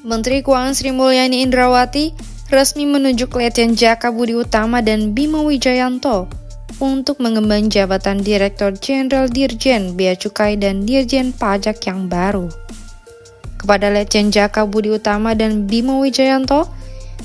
Menteri Keuangan Sri Mulyani Indrawati resmi menunjuk Letjen Jaka Budi Utama dan Bima Wijayanto untuk mengemban jabatan Direktur Jenderal Dirjen Bea Cukai dan Dirjen Pajak yang baru. Kepada Letjen Jaka Budi Utama dan Bima Wijayanto,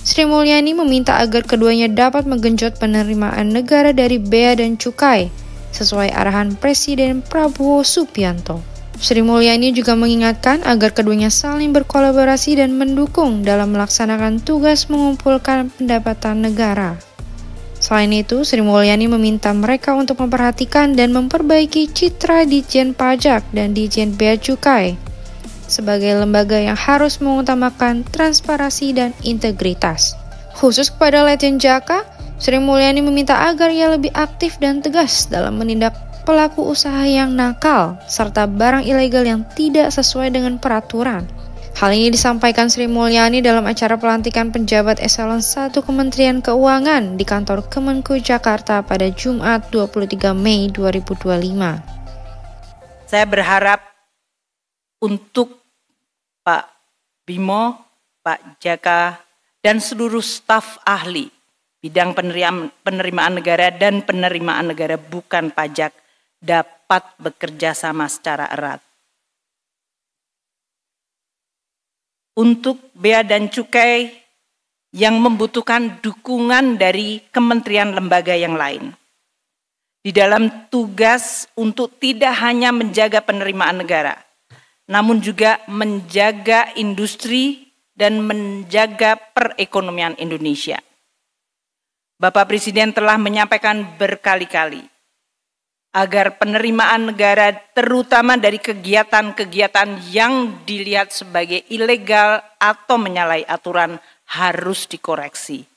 Sri Mulyani meminta agar keduanya dapat menggenjot penerimaan negara dari bea dan cukai sesuai arahan Presiden Prabowo Subianto. Sri Mulyani juga mengingatkan agar keduanya saling berkolaborasi dan mendukung dalam melaksanakan tugas mengumpulkan pendapatan negara. Selain itu, Sri Mulyani meminta mereka untuk memperhatikan dan memperbaiki citra Ditjen Pajak dan Ditjen Bea Cukai sebagai lembaga yang harus mengutamakan transparansi dan integritas. Khusus kepada Letjen Jaka, Sri Mulyani meminta agar ia lebih aktif dan tegas dalam menindak pelaku usaha yang nakal, serta barang ilegal yang tidak sesuai dengan peraturan. Hal ini disampaikan Sri Mulyani dalam acara pelantikan penjabat eselon 1 Kementerian Keuangan di kantor Kemenku Jakarta pada Jumat 23 Mei 2025. Saya berharap untuk Pak Bimo, Pak Jaka, dan seluruh staf ahli bidang penerimaan negara dan penerimaan negara bukan pajak dapat bekerja sama secara erat. Untuk bea dan cukai yang membutuhkan dukungan dari kementerian lembaga yang lain. Di dalam tugas untuk tidak hanya menjaga penerimaan negara, namun juga menjaga industri dan menjaga perekonomian Indonesia. Bapak Presiden telah menyampaikan berkali-kali agar penerimaan negara terutama dari kegiatan-kegiatan yang dilihat sebagai ilegal atau menyalahi aturan harus dikoreksi.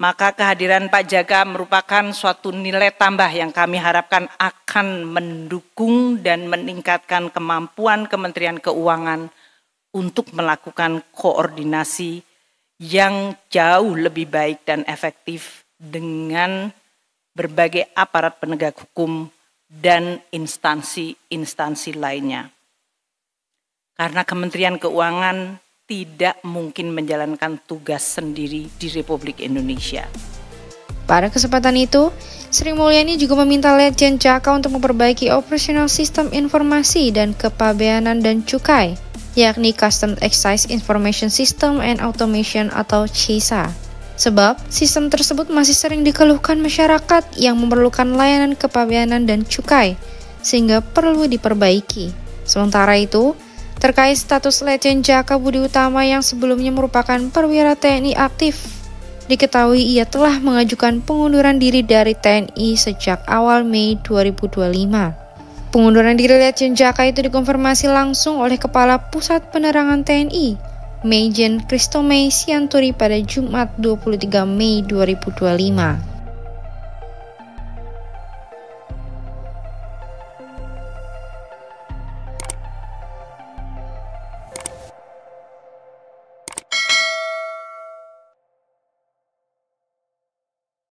Maka kehadiran Pak Jaka merupakan suatu nilai tambah yang kami harapkan akan mendukung dan meningkatkan kemampuan Kementerian Keuangan untuk melakukan koordinasi yang jauh lebih baik dan efektif dengan berbagai aparat penegak hukum dan instansi-instansi lainnya. Karena Kementerian Keuangan tidak mungkin menjalankan tugas sendiri di Republik Indonesia. Pada kesempatan itu, Sri Mulyani juga meminta Letjen Jaka untuk memperbaiki operasional sistem informasi dan kepabeanan dan cukai, yakni Customs Excise Information System and Automation atau CISA. Sebab, sistem tersebut masih sering dikeluhkan masyarakat yang memerlukan layanan kepabeanan dan cukai, sehingga perlu diperbaiki. Sementara itu, terkait status Letjen Jaka Budi Utama yang sebelumnya merupakan perwira TNI aktif, diketahui ia telah mengajukan pengunduran diri dari TNI sejak awal Mei 2025. Pengunduran diri Letjen Jaka itu dikonfirmasi langsung oleh Kepala Pusat Penerangan TNI, Maijen Christomei Sianturi pada Jumat 23 Mei 2025.